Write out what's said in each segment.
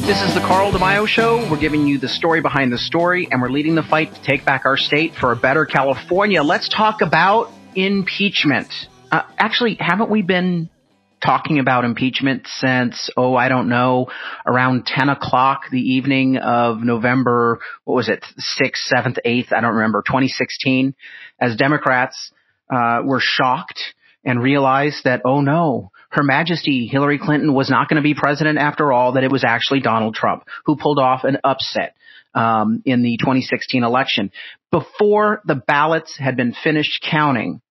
This is the Carl DeMaio Show. We're giving you the story behind the story, and we're leading the fight to take back our state for a better California. Let's talk about impeachment. Actually, haven't we been talking about impeachment since, I don't know, around 10 o'clock the evening of November, 6th, 7th, 8th, I don't remember, 2016, as Democrats were shocked and realized that, oh no, Her Majesty Hillary Clinton was not going to be president after all, that it was actually Donald Trump who pulled off an upset in the 2016 election. Before the ballots had been finished counting,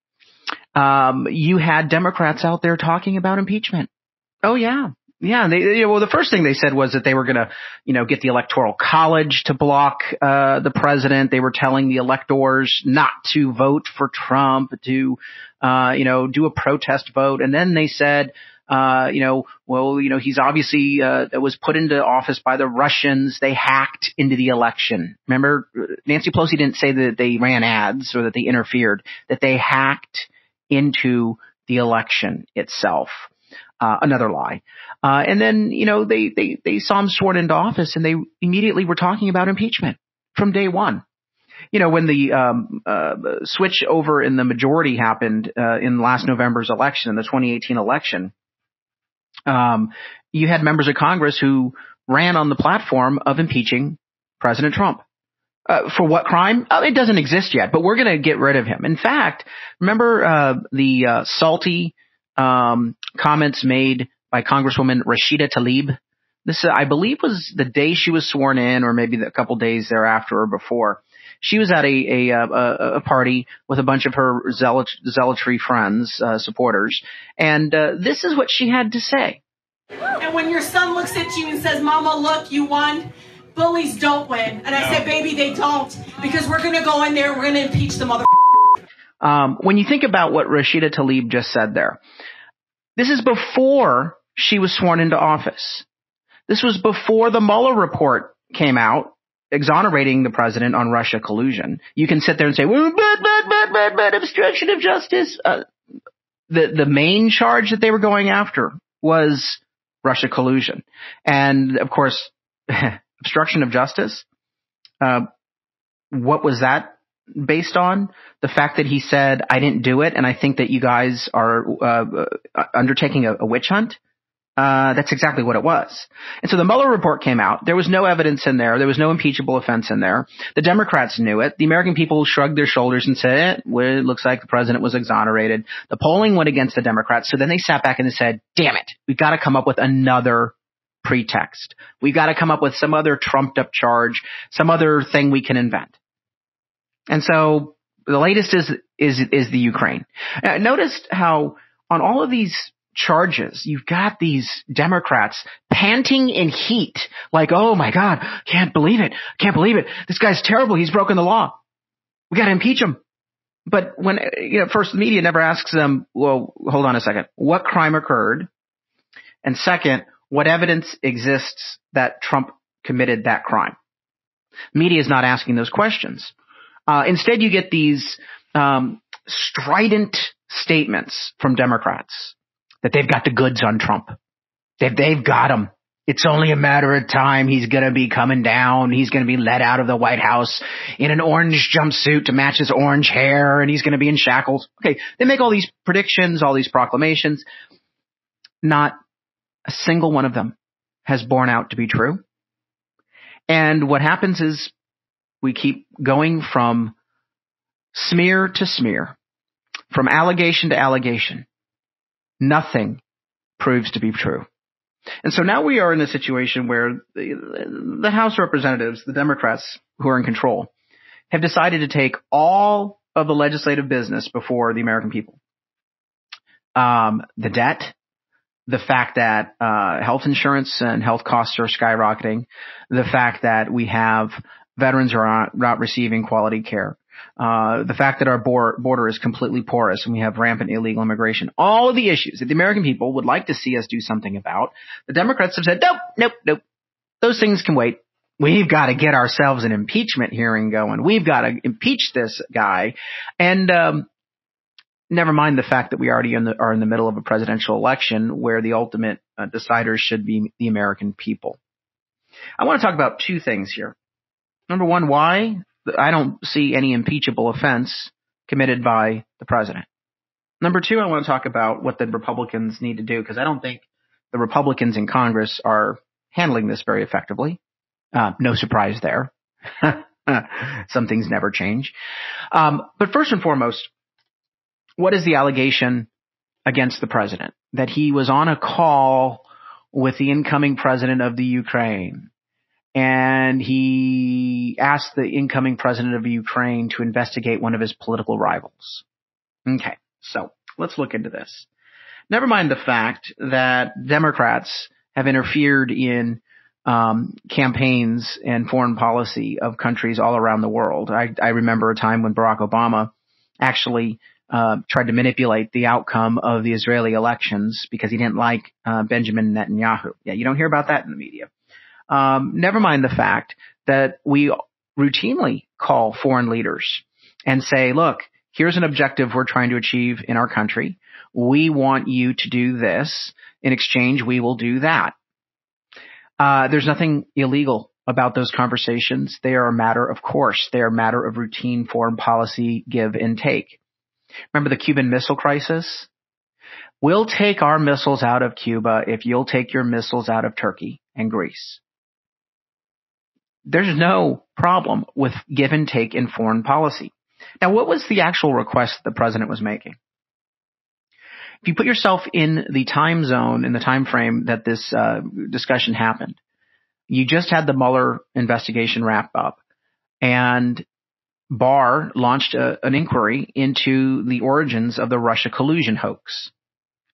you had Democrats out there talking about impeachment. Oh, yeah. Yeah. The first thing they said was that they were going to, get the Electoral College to block the president. They were telling the electors not to vote for Trump, to, do a protest vote. And then they said, he's obviously was put into office by the Russians. They hacked into the election. Remember, Nancy Pelosi didn't say that they ran ads or that they interfered, that they hacked into the election itself. Another lie. And then, they saw him sworn into office and they immediately were talking about impeachment from day one. When the switch over in the majority happened in last November's election, in the 2018 election, you had members of Congress who ran on the platform of impeaching President Trump. For what crime? It doesn't exist yet, but we're going to get rid of him. In fact, remember the salty comments made by Congresswoman Rashida Tlaib? This, I believe, was the day she was sworn in, or maybe a couple days thereafter or before. She was at a party with a bunch of her zealotry friends, supporters, and this is what she had to say. And when your son looks at you and says, "Mama, look, you won," bullies don't win. And I said, baby, they don't, because we're going to go in there, we're going to impeach the mother. When you think about what Rashida Tlaib just said there, this is before she was sworn into office. This was before the Mueller report came out exonerating the president on Russia collusion. You can sit there and say, well, but obstruction of justice. The main charge that they were going after was Russia collusion. And of course, obstruction of justice. What was that based on? The fact that he said, I didn't do it, and I think that you guys are undertaking a witch hunt? That's exactly what it was. And so the Mueller report came out. There was no evidence in there. There was no impeachable offense in there. The Democrats knew it. The American people shrugged their shoulders and said, well, it looks like the president was exonerated. The polling went against the Democrats. So then they sat back and they said, damn it, we've got to come up with another pretext. We've got to come up with some other trumped up charge, some other thing we can invent. And so the latest is the Ukraine. Notice how on all of these charges, you've got these Democrats panting in heat, like, oh my God, can't believe it. This guy's terrible. He's broken the law. We got to impeach him. But when, first, the media never asks them, well, hold on a second, what crime occurred? And second, what evidence exists that Trump committed that crime? Media is not asking those questions. Instead, you get these strident statements from Democrats that they've got the goods on Trump. They've got him. It's only a matter of time. He's going to be coming down. He's going to be let out of the White House in an orange jumpsuit to match his orange hair, and he's going to be in shackles. Okay, they make all these predictions, all these proclamations. Not a single one of them has borne out to be true. And what happens is we keep going from smear to smear, from allegation to allegation. Nothing proves to be true. And so now we are in a situation where the House of Representatives, the Democrats who are in control, have decided to take all of the legislative business before the American people. The debt, the fact that health insurance and health costs are skyrocketing, the fact that we have veterans who are not receiving quality care, the fact that our border is completely porous and we have rampant illegal immigration, all of the issues that the American people would like to see us do something about, the Democrats have said, nope. Those things can wait. We've got to get ourselves an impeachment hearing going. We've got to impeach this guy. And never mind the fact that we already are in the middle of a presidential election where the ultimate deciders should be the American people. I want to talk about two things here. Number one, why I don't see any impeachable offense committed by the president. Number two, I want to talk about what the Republicans need to do, because I don't think the Republicans in Congress are handling this very effectively. No surprise there. Some things never change. But first and foremost, what is the allegation against the president? That he was on a call with the incoming president of the Ukraine, and he asked the incoming president of Ukraine to investigate one of his political rivals. Okay, so let's look into this. Never mind the fact that Democrats have interfered in campaigns and foreign policy of countries all around the world. I remember a time when Barack Obama actually tried to manipulate the outcome of the Israeli elections because he didn't like Benjamin Netanyahu. Yeah, you don't hear about that in the media. Never mind the fact that we routinely call foreign leaders and say, look, here's an objective we're trying to achieve in our country. We want you to do this. In exchange, we will do that. There's nothing illegal about those conversations. They are a matter of course. They are a matter of routine foreign policy give and take. Remember the Cuban Missile Crisis? We'll take our missiles out of Cuba if you'll take your missiles out of Turkey and Greece. There's no problem with give and take in foreign policy. Now, what was the actual request the president was making? If you put yourself in the time zone, in the time frame that this discussion happened, you just had the Mueller investigation wrap up, and Barr launched an inquiry into the origins of the Russia collusion hoax.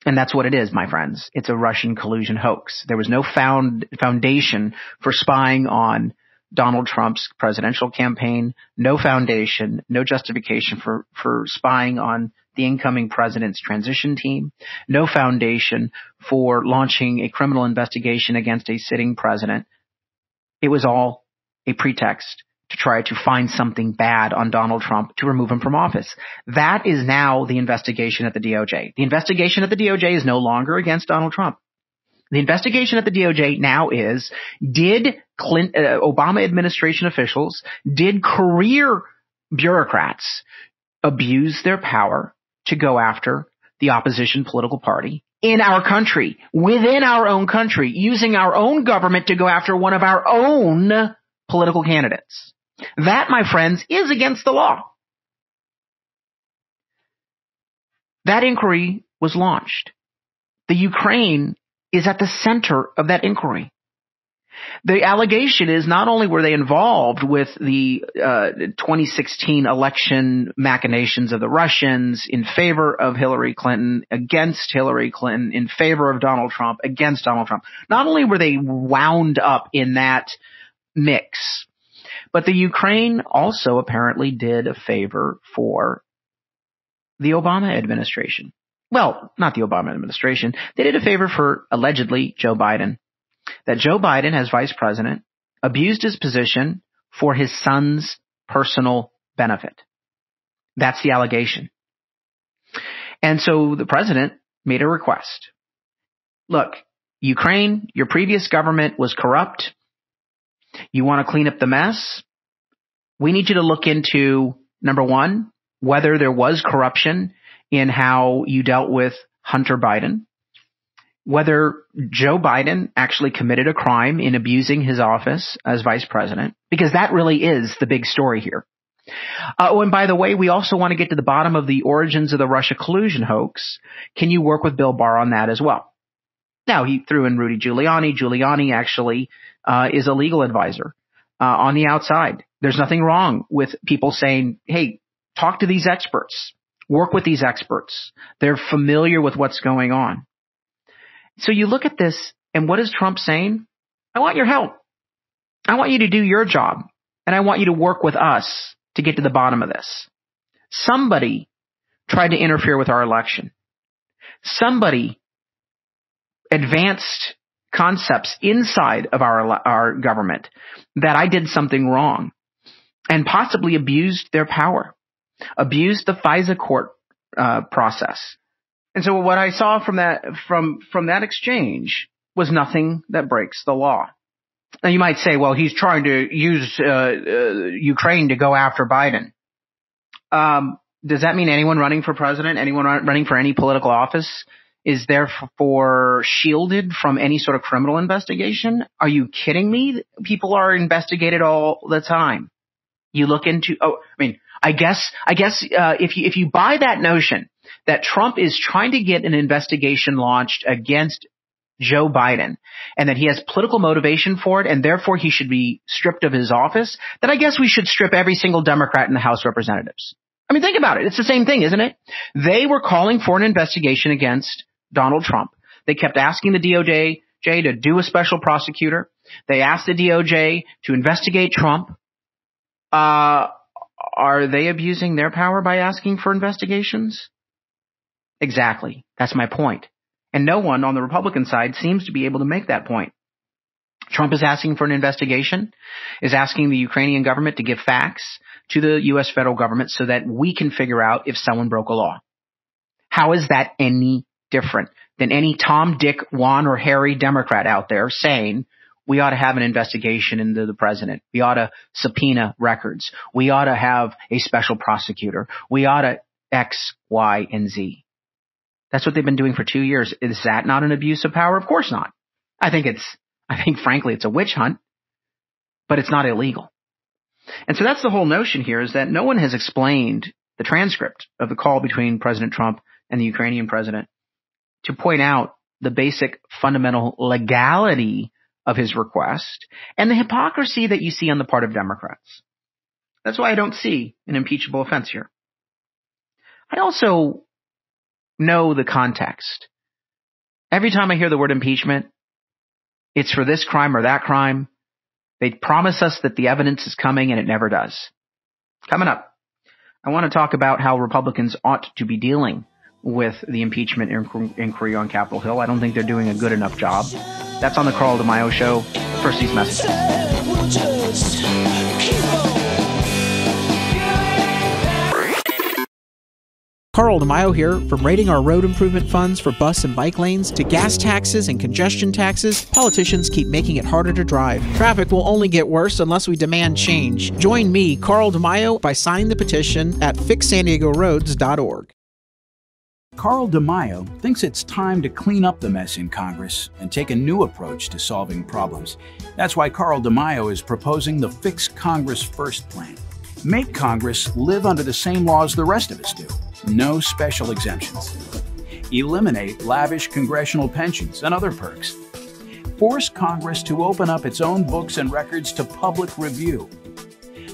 And that's what it is, my friends. It's a Russian collusion hoax. There was no foundation for spying on Donald Trump's presidential campaign, no foundation, no justification for spying on the incoming president's transition team, no foundation for launching a criminal investigation against a sitting president. It was all a pretext to try to find something bad on Donald Trump to remove him from office. That is now the investigation at the DOJ. The investigation at the DOJ is no longer against Donald Trump. The investigation at the DOJ now is, did Obama administration officials, did career bureaucrats abuse their power to go after the opposition political party in our country, within our own country, using our own government to go after one of our own political candidates? That, my friends, is against the law. That inquiry was launched. The Ukraine is at the center of that inquiry. The allegation is not only were they involved with the 2016 election machinations of the Russians in favor of Hillary Clinton, against Hillary Clinton, in favor of Donald Trump, against Donald Trump. Not only were they wound up in that mix, but the Ukraine also apparently did a favor for the Obama administration. Well, not the Obama administration. They did a favor for, allegedly, Joe Biden. That Joe Biden, as vice president, abused his position for his son's personal benefit. That's the allegation. And so the president made a request. Look, Ukraine, your previous government was corrupt. You want to clean up the mess? We need you to look into, number one, whether there was corruption in how you dealt with Hunter Biden, whether Joe Biden actually committed a crime in abusing his office as vice president, because that really is the big story here. And by the way, we also want to get to the bottom of the origins of the Russia collusion hoax. Can you work with Bill Barr on that as well? Now, he threw in Rudy Giuliani. Giuliani actually is a legal advisor on the outside. There's nothing wrong with people saying, hey, talk to these experts. Work with these experts. They're familiar with what's going on. So you look at this, and what is Trump saying? I want your help. I want you to do your job, and I want you to work with us to get to the bottom of this. Somebody tried to interfere with our election. Somebody advanced concepts inside of our government that I did something wrong and possibly abused their power, abused the FISA court process. And so what I saw from that exchange was nothing that breaks the law. Now you might say, well, he's trying to use Ukraine to go after Biden. Does that mean anyone running for president, anyone running for any political office is therefore shielded from any sort of criminal investigation? Are you kidding me? People are investigated all the time. You look into, I guess if you buy that notion that Trump is trying to get an investigation launched against Joe Biden and that he has political motivation for it and therefore he should be stripped of his office, then I guess we should strip every single Democrat in the House of Representatives. I mean, think about it. It's the same thing, isn't it? They were calling for an investigation against Donald Trump. They kept asking the DOJ to do a special prosecutor. They asked the DOJ to investigate Trump. Are they abusing their power by asking for investigations? Exactly. That's my point. And no one on the Republican side seems to be able to make that point. Trump is asking for an investigation, is asking the Ukrainian government to give facts to the U.S. federal government so that we can figure out if someone broke a law. How is that any different than any Tom, Dick, Juan, or Harry Democrat out there saying we ought to have an investigation into the president. We ought to subpoena records. We ought to have a special prosecutor. We ought to X, Y, and Z. That's what they've been doing for 2 years. Is that not an abuse of power? Of course not. I think frankly, it's a witch hunt, but it's not illegal. And so that's the whole notion here, is that no one has explained the transcript of the call between President Trump and the Ukrainian president to point out the basic fundamental legality of his request and the hypocrisy that you see on the part of Democrats. That's why I don't see an impeachable offense here. I also know the context. Every time I hear the word impeachment, it's for this crime or that crime. They promise us that the evidence is coming, and it never does. Coming up, I want to talk about how Republicans ought to be dealing with the impeachment inquiry on Capitol Hill. I don't think they're doing a good enough job. That's on the Carl DeMaio Show. First, these messages. Carl DeMaio here. From rating our road improvement funds for bus and bike lanes to gas taxes and congestion taxes, politicians keep making it harder to drive. Traffic will only get worse unless we demand change. Join me, Carl DeMaio, by signing the petition at fixsandiegoroads.org. Carl DeMaio thinks it's time to clean up the mess in Congress and take a new approach to solving problems. That's why Carl DeMaio is proposing the Fix Congress First plan. Make Congress live under the same laws the rest of us do. No special exemptions. Eliminate lavish congressional pensions and other perks. Force Congress to open up its own books and records to public review.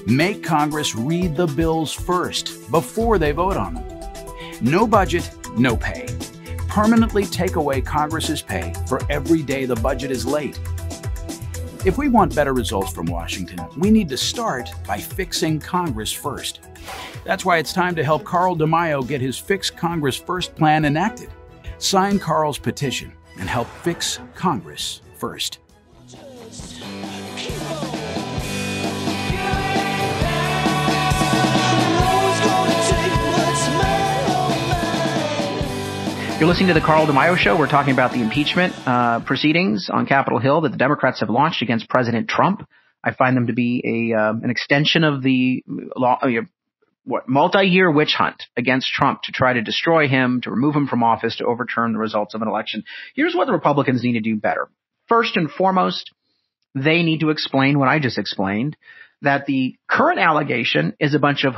Make Congress read the bills first before they vote on them. No budget, no pay. Permanently take away Congress's pay for every day the budget is late. If we want better results from Washington, we need to start by fixing Congress first. That's why it's time to help Carl DeMaio get his Fix Congress First plan enacted. Sign Carl's petition and help fix Congress first. You're listening to the Carl DeMaio Show. We're talking about the impeachment proceedings on Capitol Hill that the Democrats have launched against President Trump. I find them to be an extension of the multi-year witch hunt against Trump to try to destroy him, to remove him from office, to overturn the results of an election. Here's what the Republicans need to do better. First and foremost, they need to explain what I just explained, that the current allegation is a bunch of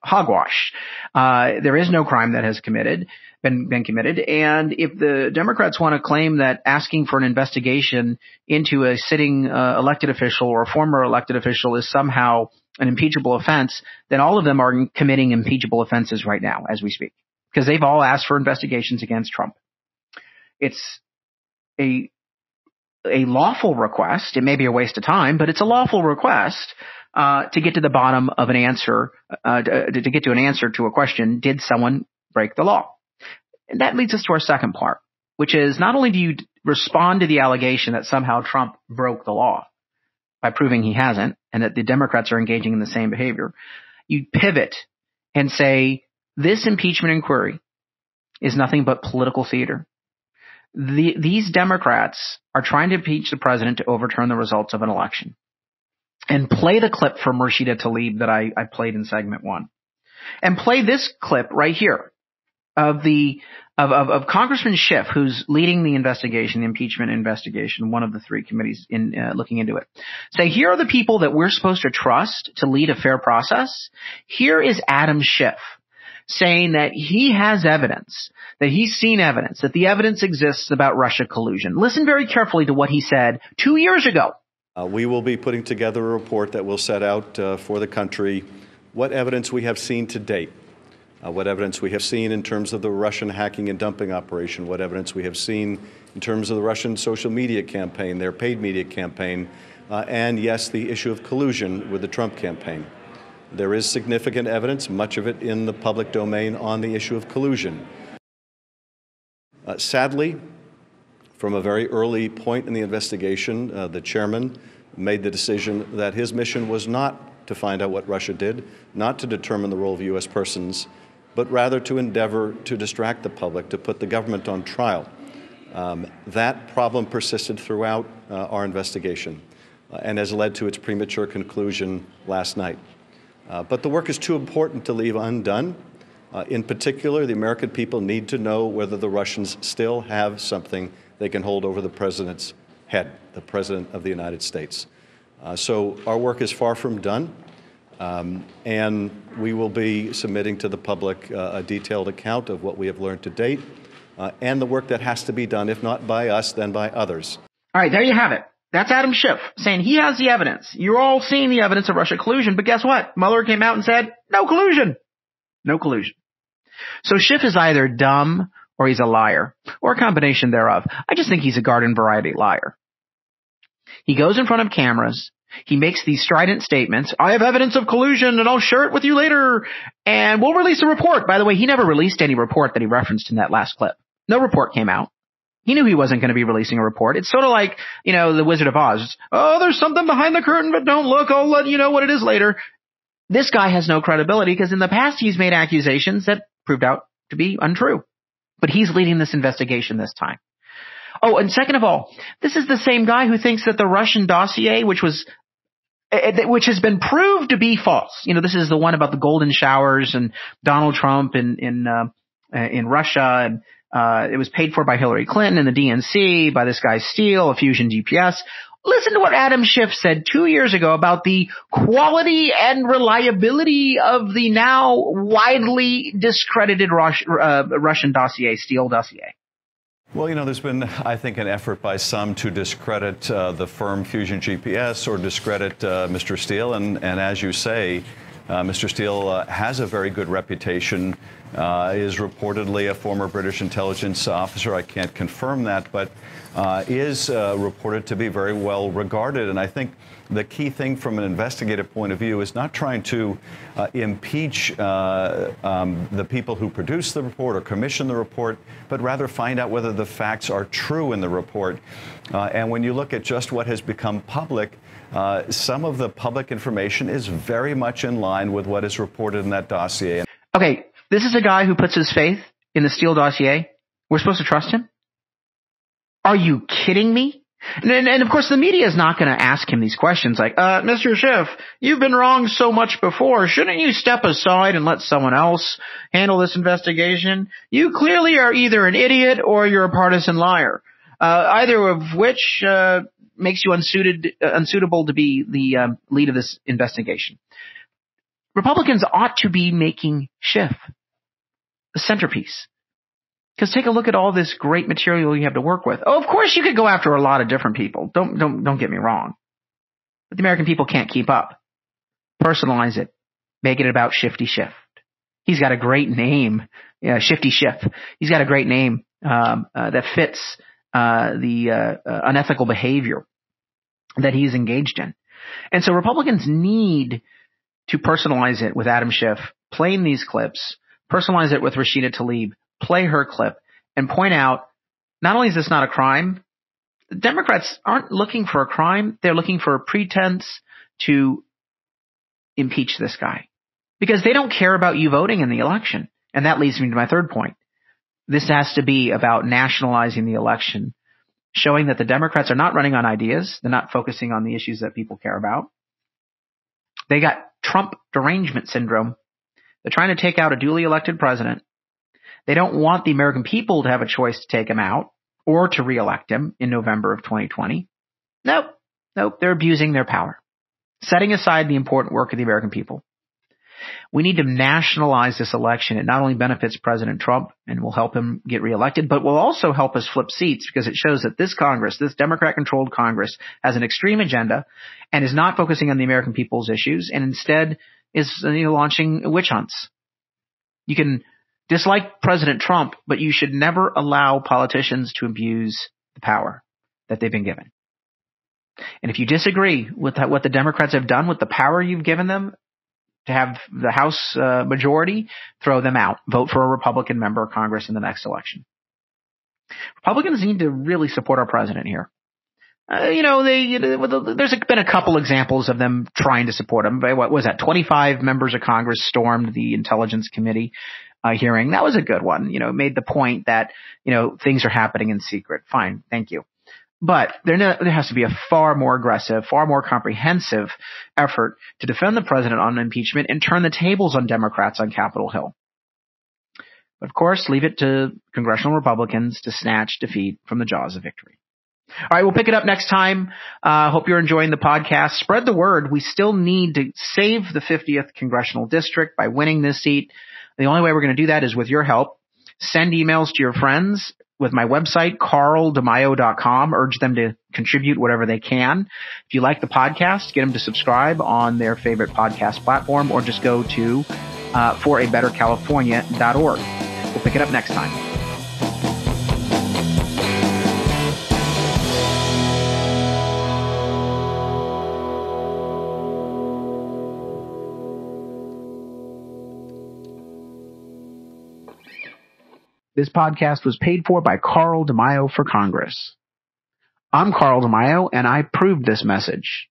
hogwash. There is no crime that has been committed. And if the Democrats want to claim that asking for an investigation into a sitting elected official or a former elected official is somehow an impeachable offense, then all of them are committing impeachable offenses right now as we speak, because they've all asked for investigations against Trump. It's a lawful request. It may be a waste of time, but it's a lawful request to get to the bottom of an answer, to get to an answer to a question: did someone break the law? And that leads us to our second part, which is not only do you respond to the allegation that somehow Trump broke the law by proving he hasn't, and that the Democrats are engaging in the same behavior, you pivot and say this impeachment inquiry is nothing but political theater. these Democrats are trying to impeach the president to overturn the results of an election. And play the clip from Rashida Tlaib that I played in segment 1. And play this clip right here of Congressman Schiff, who's leading the investigation, the impeachment investigation, one of the 3 committees in looking into it. Say, here are the people that we're supposed to trust to lead a fair process. Here is Adam Schiff saying that he has evidence, that he's seen evidence, that the evidence exists about Russia collusion. Listen very carefully to what he said 2 years ago. We will be putting together a report that will set out for the country what evidence we have seen to date, what evidence we have seen in terms of the Russian hacking and dumping operation, what evidence we have seen in terms of the Russian social media campaign, their paid media campaign, and, yes, the issue of collusion with the Trump campaign. There is significant evidence, much of it in the public domain, on the issue of collusion. Sadly, from a very early point in the investigation, the chairman made the decision that his mission was not to find out what Russia did, not to determine the role of U.S. persons, but rather to endeavor to distract the public, to put the government on trial. That problem persisted throughout our investigation and has led to its premature conclusion last night. But the work is too important to leave undone. In particular, the American people need to know whether the Russians still have something they can hold over the president's head, the president of the United States. So our work is far from done, and we will be submitting to the public a detailed account of what we have learned to date and the work that has to be done, if not by us, then by others. All right, there you have it. That's Adam Schiff saying he has the evidence. You're all seeing the evidence of Russia collusion, but guess what? Mueller came out and said, no collusion. No collusion. So Schiff is either dumb or he's a liar, or a combination thereof. I just think he's a garden variety liar. He goes in front of cameras. He makes these strident statements. I have evidence of collusion and I'll share it with you later. And we'll release a report. By the way, he never released any report that he referenced in that last clip. No report came out. He knew he wasn't going to be releasing a report. It's sort of like, the Wizard of Oz. Oh, there's something behind the curtain, but don't look. I'll let you know what it is later. This guy has no credibility because in the past he's made accusations that proved out to be untrue. But he's leading this investigation this time. Oh, and second of all, this is the same guy who thinks that the Russian dossier, which has been proved to be false. This is the one about the golden showers and Donald Trump in Russia, and it was paid for by Hillary Clinton and the DNC, by this guy Steele, a Fusion GPS. Listen to what Adam Schiff said 2 years ago about the quality and reliability of the now widely discredited Russian dossier, Steele dossier. Well, there's been, I think, an effort by some to discredit the firm Fusion GPS or discredit Mr. Steele. And as you say, Mr. Steele has a very good reputation, is reportedly a former British intelligence officer. I can't confirm that, but is reported to be very well regarded. And I think the key thing from an investigative point of view is not trying to impeach the people who produced the report or commissioned the report, but rather find out whether the facts are true in the report. And when you look at just what has become public, some of the public information is very much in line with what is reported in that dossier. Okay, this is a guy who puts his faith in the Steele dossier. We're supposed to trust him? Are you kidding me? And of course, the media is not going to ask him these questions like, Mr. Schiff, you've been wrong so much before. Shouldn't you step aside and let someone else handle this investigation? You clearly are either an idiot or you're a partisan liar, either of which makes you unsuitable to be the lead of this investigation. Republicans ought to be making Schiff the centerpiece. Because take a look at all this great material you have to work with. Oh, of course you could go after a lot of different people. Don't get me wrong. But the American people can't keep up. Personalize it. Make it about Shifty Schiff. He's got a great name, Shifty Schiff. He's got a great name that fits the unethical behavior that he's engaged in. And so Republicans need to personalize it with Adam Schiff, playing these clips, personalize it with Rashida Tlaib, play her clip, and point out, not only is this not a crime, the Democrats aren't looking for a crime, they're looking for a pretense to impeach this guy. Because they don't care about you voting in the election. And that leads me to my third point. This has to be about nationalizing the election, showing that the Democrats are not running on ideas. They're not focusing on the issues that people care about. They got Trump derangement syndrome. They're trying to take out a duly elected president. They don't want the American people to have a choice to take him out or to reelect him in November of 2020. Nope. They're abusing their power, setting aside the important work of the American people. We need to nationalize this election. It not only benefits President Trump and will help him get reelected, but will also help us flip seats, because it shows that this Congress, this Democrat-controlled Congress, has an extreme agenda and is not focusing on the American people's issues, and instead is launching witch hunts. You can dislike President Trump, but you should never allow politicians to abuse the power that they've been given. And if you disagree with what the Democrats have done with the power you've given them to have the House majority, throw them out. Vote for a Republican member of Congress in the next election. Republicans need to really support our president here. There's been a couple examples of them trying to support him. What was that? 25 members of Congress stormed the Intelligence Committee hearing. That was a good one. It made the point that, things are happening in secret. Fine. Thank you. But there has to be a far more aggressive, far more comprehensive effort to defend the president on impeachment and turn the tables on Democrats on Capitol Hill. But of course, leave it to congressional Republicans to snatch defeat from the jaws of victory. All right, we'll pick it up next time. Hope you're enjoying the podcast. Spread the word. We still need to save the 50th congressional district by winning this seat. The only way we're going to do that is with your help. Send emails to your friends with my website, carldemaio.com. Urge them to contribute whatever they can. If you like the podcast, get them to subscribe on their favorite podcast platform, or just go to forabettercalifornia.org. We'll pick it up next time. This podcast was paid for by Carl DeMaio for Congress. I'm Carl DeMaio, and I proved this message.